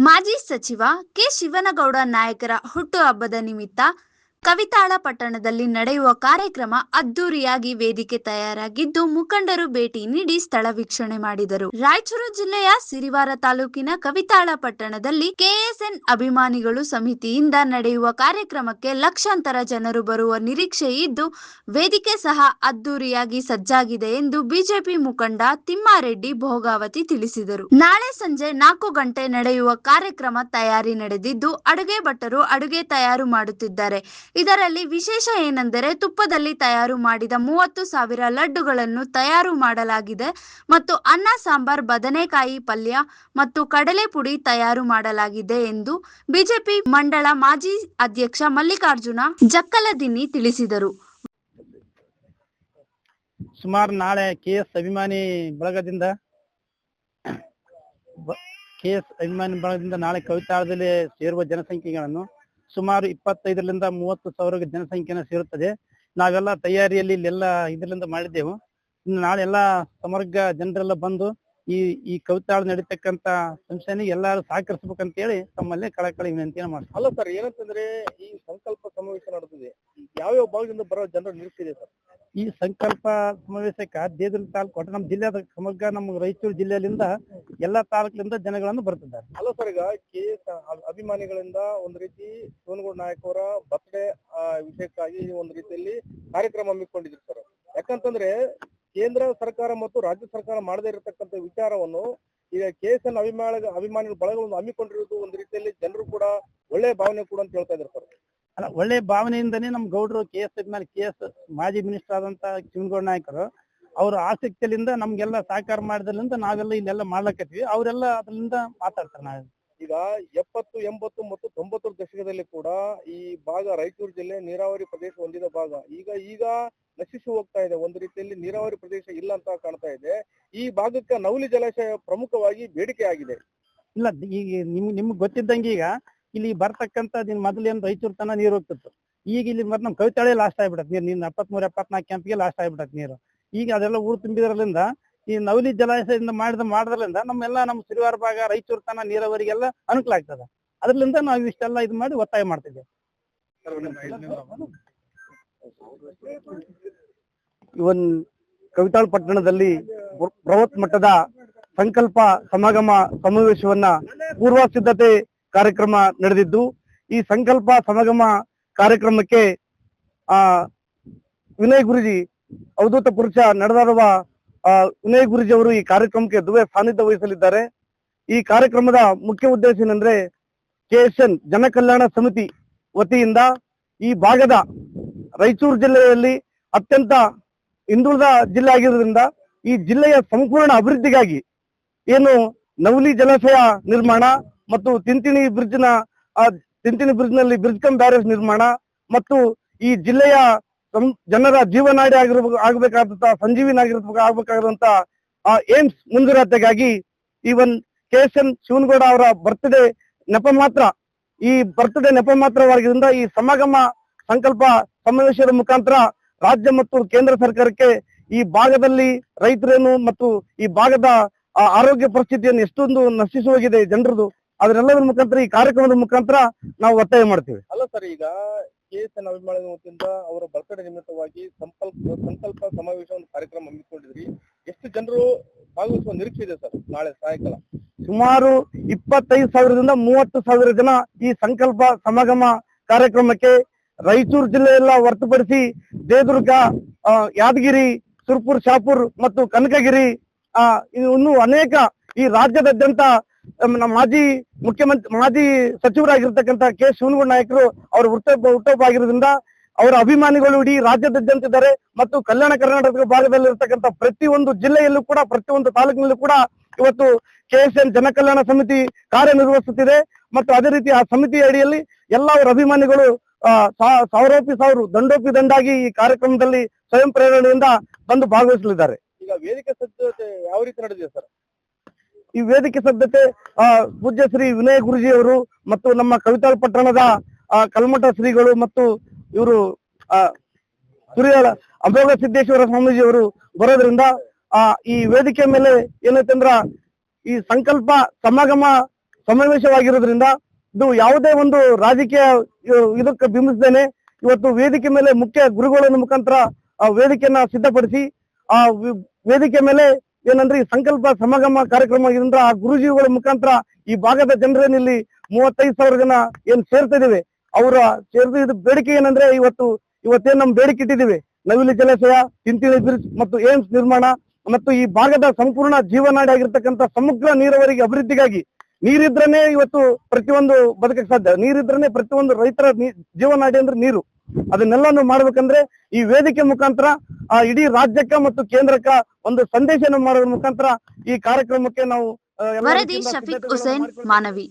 ಮಾಜಿ ಸಚಿವ ಕೆ. ಶಿವನಗೌಡ ನಾಯಕರ ಹುಟ್ಟುಹಬ್ಬದ ನಿಮಿತ್ತ ಕವಿತಾಳ ಪಟ್ಟಣದಲ್ಲಿ ನಡೆಯುವ ಕಾರ್ಯಕ್ರಮ ಅದ್ದೂರಿಯಾಗಿ ವೇದಿಕೆ ತಯಾರಾಗಿದ್ದು, ಮುಖಂಡರು ಭೇಟಿ ನೀಡಿ ಸ್ಥಳ ವೀಕ್ಷಣೆ ಮಾಡಿದರು. ರಾಯಚೂರು ಜಿಲ್ಲೆಯ ಸಿರಿವಾರ ತಾಲೂಕಿನ ಕವಿತಾಳ ಪಟ್ಟಣದಲ್ಲಿ ಕೆಎಸ್ಎನ್ ಅಭಿಮಾನಿಗಳು ಸಮಿತಿಯಿಂದ ನಡೆಯುವ ಕಾರ್ಯಕ್ರಮಕ್ಕೆ ಲಕ್ಷಾಂತರ ಜನರು ಬರುವ ನಿರೀಕ್ಷೆ ಇದ್ದು, ವೇದಿಕೆ ಸಹ ಅದ್ದೂರಿಯಾಗಿ ಸಜ್ಜಾಗಿದೆ ಎಂದು ಬಿಜೆಪಿ ಮುಖಂಡ ತಿಮ್ಮಾರೆಡ್ಡಿ ಭೋಗಾವತಿ ತಿಳಿಸಿದರು. ನಾಳೆ ಸಂಜೆ 4 ಗಂಟೆ ನಡೆಯುವ ಕಾರ್ಯಕ್ರಮ ತಯಾರಿ ನಡೆದಿದ್ದು, ಅಡುಗೆ ಭಟ್ಟರು ಅಡುಗೆ ತಯಾರು ಮಾಡುತ್ತಿದ್ದಾರೆ. ಇದರಲ್ಲಿ ವಿಶೇಷ ಏನೆಂದರೆ ತುಪ್ಪದಲ್ಲಿ ತಯಾರು ಮಾಡಿದ 30,000 ಲಡ್ಡುಗಳನ್ನು ತಯಾರು ಮಾಡಲಾಗಿದೆ ಮತ್ತು ಅನ್ನ ಸಾಂಬಾರ್, ಬದನೆಕಾಯಿ ಪಲ್ಯ ಮತ್ತು ಕಡಲೆ ಪುಡಿ ತಯಾರು ಮಾಡಲಾಗಿದೆ ಎಂದು ಬಿಜೆಪಿ ಮಂಡಳ ಮಾಜಿ ಅಧ್ಯಕ್ಷ ಮಲ್ಲಿಕಾರ್ಜುನ ಜಕ್ಕಲದಿನ್ನಿ ತಿಳಿಸಿದರು. ಸುಮಾರು ನಾಳೆ ಕೆಎಸ್ ಅಭಿಮಾನಿ ಬಳಗದಿಂದ ನಾಳೆ ಕವಿತಾಳದಲ್ಲಿ ಸೇರುವ ಜನಸಂಖ್ಯೆಗಳನ್ನು ಸುಮಾರು 25ರಿಂದ 30,000 ಜನಸಂಖ್ಯೆನ ಸೇರುತ್ತದೆ. ನಾವೆಲ್ಲ ತಯಾರಿಯಲ್ಲಿ ಇಲ್ಲೆಲ್ಲ ಇದರಿಂದ ಮಾಡಿದ್ದೆವು. ಇನ್ನು ನಾಳೆ ಎಲ್ಲ ಸಮಗ್ರ ಜನರೆಲ್ಲ ಬಂದು ಈ ಕವಿತಾಳ ನಡೀತಕ್ಕಂತ ಸಂಸ್ಥೆನಿಗೆ ಎಲ್ಲರೂ ಸಹಕರಿಸಬೇಕಂತ ಹೇಳಿ ತಮ್ಮಲ್ಲಿ ಕಳಕಳಿ ವಿನಂತಿಯನ್ನು ಮಾಡ್ತೀವಿ. ಅಲ್ಲ ಸರ್, ಏನಂತಂದ್ರೆ ಈ ಸಂಕಲ್ಪ ಸಮಾವೇಶ ನಡೆದಿದೆ, ಯಾವ ಭಾಗದಿಂದ ಬರೋ ಜನರ ನಿರೀಕ್ಷೆ ಇದೆ ಸರ್? ಈ ಸಂಕಲ್ಪ ಸಮಾವೇಶಕ್ಕೆ ದೇವದುರ್ಗ ತಾಲೂಕು ಒಟ್ಟು ನಮ್ಮ ಜಿಲ್ಲೆಯ ಸಮಗ್ರ ನಮ್ಮ ರಾಯಚೂರು ಜಿಲ್ಲೆಯಿಂದ ಎಲ್ಲಾ ತಾಲೂಕಿನಿಂದ ಜನಗಳನ್ನು ಬರ್ತಿದ್ದಾರೆ. ಅಲ್ಲ ಸರ್, ಈಗ ಕೆಎಸ್ ಅಭಿಮಾನಿಗಳಿಂದ ಒಂದು ರೀತಿ ಶಿವನಗೌಡ ನಾಯಕ್ ಅವರ ಬರ್ತ್ಡೇ ವಿಷಯಕ್ಕಾಗಿ ಒಂದು ರೀತಿಯಲ್ಲಿ ಕಾರ್ಯಕ್ರಮ ಹಮ್ಮಿಕೊಂಡಿದ್ರು ಸರ್. ಯಾಕಂತಂದ್ರೆ ಕೇಂದ್ರ ಸರ್ಕಾರ ಮತ್ತು ರಾಜ್ಯ ಸರ್ಕಾರ ಮಾಡದೇ ಇರತಕ್ಕಂತ ವಿಚಾರವನ್ನು ಈಗ ಕೆಎಸ್ಎನ್ ಅಭಿಮಾನಿಗಳ ಬಳಗವನ್ನು ಹಮ್ಮಿಕೊಂಡಿರುವುದು ಒಂದು ರೀತಿಯಲ್ಲಿ ಜನರು ಕೂಡ ಒಳ್ಳೆಯ ಭಾವನೆ ಕೂಡ ಅಂತ ಹೇಳ್ತಾ ಇದ್ದಾರೆ ಸರ್. ಅಲ್ಲ, ಒಳ್ಳೆ ಭಾವನೆಯಿಂದನೇ ನಮ್ ಗೌಡ್ರು ಕೆಎಸ್ ಮಾಜಿ ಮಿನಿಸ್ಟರ್ ಆದಂತ ಶಿವನಗೌಡ ನಾಯಕರು ಅವ್ರ ಆಸಕ್ತಿಯಿಂದ ನಮ್ಗೆಲ್ಲ ಸಹಕಾರ ಮಾಡಿದ್ರಿಂದ ನಾವೆಲ್ಲ ಇಲ್ಲೆಲ್ಲ ಮಾಡ್ಲಕತ್ತೀವಿ. ಅವರೆಲ್ಲ ಅದರಿಂದ ಮಾತಾಡ್ತಾರೆ. ನಾಳೆ ಈಗ 70, 80 ಮತ್ತು 90 ದಶಕದಲ್ಲಿ ಕೂಡ ಈ ಭಾಗ ರಾಯಚೂರು ಜಿಲ್ಲೆ ನೀರಾವರಿ ಪ್ರದೇಶ ಹೊಂದಿದ ಭಾಗ ಈಗ ನಶಿಸಿ ಹೋಗ್ತಾ ಇದೆ. ಒಂದು ರೀತಿಯಲ್ಲಿ ನೀರಾವರಿ ಪ್ರದೇಶ ಇಲ್ಲ ಅಂತ ಕಾಣ್ತಾ ಇದೆ. ಈ ಭಾಗಕ್ಕೆ ನವಲಿ ಜಲಾಶಯ ಪ್ರಮುಖವಾಗಿ ಬೇಡಿಕೆ ಆಗಿದೆ. ಇಲ್ಲ, ಈಗ ನಿಮ್ಗೆ ಗೊತ್ತಿದ್ದಂಗೆ ಈಗ ಇಲ್ಲಿ ಬರ್ತಕ್ಕಂತ ಮೊದಲೇನು ರಾಯಚೂರು ತನ ನೀರು ಹೋಗ್ತಿತ್ತು. ಈಗ ಇಲ್ಲಿ ಮತ್ತೆ ನಮ್ ಕವಿತಾಳೆ ಲಾಸ್ಟ್ ಆಗ್ಬಿಡತ್ತೆ ನೀರು 73-74 ಕ್ಯಾಂಪ್ಗೆ ಲಾಸ್ಟ್ ಆಗ್ಬಿಡತ್ತೆ ನೀರು. ಈಗ ಅದೆಲ್ಲ ಊರು ತುಂಬಿದ್ರಲ್ಲಿಂದ ಈ ನವಲಿ ಜಲಾಶಯದಿಂದ ಮಾಡಿದ್ರಲ್ಲಿಂದ ನಮ್ಮ ಸಿರಿವಾರ ಭಾಗ ರಾಯಚೂರು ತನ ನೀರಾವರಿಗೆಲ್ಲ ಅನುಕೂಲ ಆಗ್ತದೆ. ಅದ್ರಲ್ಲಿಂದ ನಾವು ಇಷ್ಟೆಲ್ಲ ಇದು ಮಾಡಿ ಒತ್ತಾಯ ಮಾಡ್ತಿದ್ದೇವೆ. ಇವನ್ ಕವಿತಾಳ ಪಟ್ಟಣದಲ್ಲಿ ಬೃಹತ್ ಮಟ್ಟದ ಸಂಕಲ್ಪ ಸಮಾಗಮ ಸಮಾವೇಶವನ್ನ ಪೂರ್ವ ಸಿದ್ಧತೆ ಕಾರ್ಯಕ್ರಮ ನಡೆದಿದ್ದು, ಈ ಸಂಕಲ್ಪ ಸಮಾಗಮ ಕಾರ್ಯಕ್ರಮಕ್ಕೆ ವಿನಯ್ ಗುರುಜಿ ಅವಧೂತ ಪುರುಷ ನಡೆದಾಡುವ ವಿನಯ್ ಗುರುಜಿ ಅವರು ಈ ಕಾರ್ಯಕ್ರಮಕ್ಕೆ ದುವೆ ಸಾನ್ನಿಧ್ಯ ವಹಿಸಲಿದ್ದಾರೆ. ಈ ಕಾರ್ಯಕ್ರಮದ ಮುಖ್ಯ ಉದ್ದೇಶ ಏನಂದ್ರೆ ಕೆಎಸ್ಎನ್ ಜನಕಲ್ಯಾಣ ಸಮಿತಿ ವತಿಯಿಂದ ಈ ಭಾಗದ ರಾಯಚೂರು ಜಿಲ್ಲೆಯಲ್ಲಿ ಅತ್ಯಂತ ಹಿಂದುಳಿದ ಜಿಲ್ಲೆ ಆಗಿರೋದ್ರಿಂದ ಈ ಜಿಲ್ಲೆಯ ಸಂಪೂರ್ಣ ಅಭಿವೃದ್ಧಿಗಾಗಿ ಏನು ನವಲಿ ಜಲಾಶಯ ನಿರ್ಮಾಣ ಮತ್ತು ತಿಂತಿಣಿ ಬ್ರಿಡ್ಜ್ ನಲ್ಲಿ ಬ್ರಿಡ್ಜ್ ಕಮ್ ಬ್ಯಾರೇಜ್ ನಿರ್ಮಾಣ ಮತ್ತು ಈ ಜಿಲ್ಲೆಯ ಜನರ ಜೀವನಾಡಿ ಆಗಬೇಕಾದಂತ ಸಂಜೀವಿನಿ ಆಗ್ಬೇಕಾದಂತ ಏಮ್ಸ್ ಮುಂದುವರಿತೆಗಾಗಿ ಈವನ್ ಕೆಎಸ್ಎನ್ ಶಿವನಗೌಡ ಅವರ ಬರ್ತ್ಡೇ ನೆಪ ಮಾತ್ರವಾಗಿದ್ದರಿಂದ ಈ ಸಮಾಗಮ ಸಂಕಲ್ಪ ಸಮಾವೇಶದ ಮುಖಾಂತರ ರಾಜ್ಯ ಮತ್ತು ಕೇಂದ್ರ ಸರ್ಕಾರಕ್ಕೆ ಈ ಭಾಗದಲ್ಲಿ ರೈತರೇನು ಮತ್ತು ಈ ಭಾಗದ ಆರೋಗ್ಯ ಪರಿಸ್ಥಿತಿಯನ್ನು ಎಷ್ಟೊಂದು ನಶಿಸಿ ಹೋಗಿದೆ ಜನರದು, ಅದರೆಲ್ಲದರ ಮುಖಾಂತರ ಈ ಕಾರ್ಯಕ್ರಮದ ಮುಖಾಂತರ ನಾವು ಒತ್ತಾಯ ಮಾಡ್ತೀವಿ. ಅಲ್ಲ ಸರ್, ಈಗ ಕೆಎಸ್ಎನ್ ಅಭಿಮಾನಿಗಳ ವತಿಯಿಂದ ಅವರ ಬರ್ತ್ಡೇ ನಿಮಿತ್ತವಾಗಿ ಸಂಕಲ್ಪ ಸಮಾವೇಶ ಒಂದು ಕಾರ್ಯಕ್ರಮ ಹಮ್ಮಿಕೊಂಡಿದ್ರಿ. ಎಷ್ಟು ಜನರು ಭಾಗವಹಿಸುವ ನಿರೀಕ್ಷೆ ಇದೆ ಸರ್ ನಾಳೆ ಸಾಯಂಕಾಲ? ಸುಮಾರು 25,000ರಿಂದ 30,000 ಜನ ಈ ಸಂಕಲ್ಪ ಸಮಾಗಮ ಕಾರ್ಯಕ್ರಮಕ್ಕೆ ರಾಯಚೂರು ಜಿಲ್ಲೆಯೆಲ್ಲ ಹೊರತುಪಡಿಸಿ ದೇವದುರ್ಗ, ಯಾದಗಿರಿ, ಸುರ್ಪುರ್, ಶಾಪುರ್ ಮತ್ತು ಕನಕಗಿರಿ ಇನ್ನೂ ಅನೇಕ ಈ ರಾಜ್ಯದಾದ್ಯಂತ ಮಾಜಿ ಸಚಿವರಾಗಿರ್ತಕ್ಕಂಥ ಕೆ. ಶಿವನಗೌಡ ನಾಯಕರು ಅವರ ಹುಟ್ಟುಹಬ್ಬ ಆಗಿರೋದ್ರಿಂದ ಅವರ ಅಭಿಮಾನಿಗಳು ಇಡೀ ರಾಜ್ಯದಾದ್ಯಂತ ಇದ್ದಾರೆ ಮತ್ತು ಕಲ್ಯಾಣ ಕರ್ನಾಟಕ ಭಾಗದಲ್ಲಿ ಇರತಕ್ಕಂಥ ಪ್ರತಿಯೊಂದು ಜಿಲ್ಲೆಯಲ್ಲೂ ಕೂಡ ಪ್ರತಿಯೊಂದು ತಾಲೂಕಿನಲ್ಲೂ ಕೂಡ ಇವತ್ತು ಕೆಎಸ್ಎನ್ ಜನಕಲ್ಯಾಣ ಸಮಿತಿ ಕಾರ್ಯನಿರ್ವಹಿಸುತ್ತಿದೆ. ಮತ್ತು ಅದೇ ರೀತಿ ಆ ಸಮಿತಿ ಅಡಿಯಲ್ಲಿ ಎಲ್ಲ ಅವರ ಅಭಿಮಾನಿಗಳು ಸಾವಿರೋಪಿ ದಂಡೋಪಿ ದಂಡಾಗಿ ಈ ಕಾರ್ಯಕ್ರಮದಲ್ಲಿ ಸ್ವಯಂ ಪ್ರೇರಣೆಯಿಂದ ಬಂದು ಭಾಗವಹಿಸಲಿದ್ದಾರೆ. ಈಗ ವೇದಿಕೆ ಸಿದ್ಧತೆ ಯಾವ ರೀತಿ ನಡೆದಿದೆ ಸರ್? ಈ ವೇದಿಕೆ ಸಿದ್ಧತೆ ಪೂಜ್ಯ ಶ್ರೀ ವಿನಯ್ ಗುರುಜಿ ಅವರು ಮತ್ತು ನಮ್ಮ ಕವಿತಾಳ ಪಟ್ಟಣದ ಕಲ್ಮಠ ಶ್ರೀಗಳು ಮತ್ತು ಇವರು ತುರಿಯಾಳ ಅಮೋಘ ಸಿದ್ದೇಶ್ವರ ಸ್ವಾಮೀಜಿ ಅವರು ಬರೋದ್ರಿಂದ ಈ ವೇದಿಕೆ ಮೇಲೆ ಏನೈತಂದ್ರ ಈ ಸಂಕಲ್ಪ ಸಮಾಗಮ ಸಮಾವೇಶವಾಗಿರೋದ್ರಿಂದ ಇದು ಯಾವುದೇ ಒಂದು ರಾಜಕೀಯ ಇದಕ್ಕೆ ಬಿಂಬಿಸದೇನೆ ಇವತ್ತು ವೇದಿಕೆ ಮೇಲೆ ಮುಖ್ಯ ಗುರುಗಳ ಮುಖಾಂತರ ಆ ವೇದಿಕೆಯನ್ನ ಸಿದ್ಧಪಡಿಸಿ ಆ ವೇದಿಕೆ ಮೇಲೆ ಏನಂದ್ರೆ ಈ ಸಂಕಲ್ಪ ಸಮಾಗಮ ಕಾರ್ಯಕ್ರಮ ಇದರಿಂದ ಆ ಗುರುಜಿಗಳ ಮುಖಾಂತರ ಈ ಭಾಗದ ಜನರೇನು ಇಲ್ಲಿ 35,000 ಜನ ಏನ್ ಸೇರ್ತಾ ಇದೀವಿ ಅವರ ಸೇರಿದ ಬೇಡಿಕೆ ಏನಂದ್ರೆ ಇವತ್ತೇನ್ ನಮ್ ಬೇಡಿಕೆ ಇಟ್ಟಿದ್ದೀವಿ ನವಿಲು ಜಲಾಶಯ, ತಿಂತಿಳಿ ಬ್ರಿಡ್ಜ್ ಮತ್ತು ಏಮ್ಸ್ ನಿರ್ಮಾಣ ಮತ್ತು ಈ ಭಾಗದ ಸಂಪೂರ್ಣ ಜೀವನಾಡಿ ಆಗಿರ್ತಕ್ಕಂಥ ಸಮಗ್ರ ನೀರಾವರಿಗೆ ಅಭಿವೃದ್ಧಿಗಾಗಿ ನೀರಿದ್ರನೇ ಇವತ್ತು ಪ್ರತಿಯೊಂದು ಬದುಕಕ್ಕೆ ಸಾಧ್ಯ. ನೀರಿದ್ರನೇ ಪ್ರತಿಯೊಂದು ರೈತರ ಜೀವನಾಡಿ ಅಂದ್ರೆ ನೀರು. ಅದನ್ನೆಲ್ಲಾನು ಮಾಡ್ಬೇಕಂದ್ರೆ ಈ ವೇದಿಕೆ ಮುಖಾಂತರ ಇಡೀ ರಾಜ್ಯಕ್ಕ ಮತ್ತು ಕೇಂದ್ರಕ್ಕ ಒಂದು ಸಂದೇಶನ ಮಾಡೋದ್ರ ಮುಖಾಂತರ ಈ ಕಾರ್ಯಕ್ರಮಕ್ಕೆ ನಾವು ವರದಿ ಶಫೀಕ್ ಹುಸೇನ್, ಮಾನವಿ.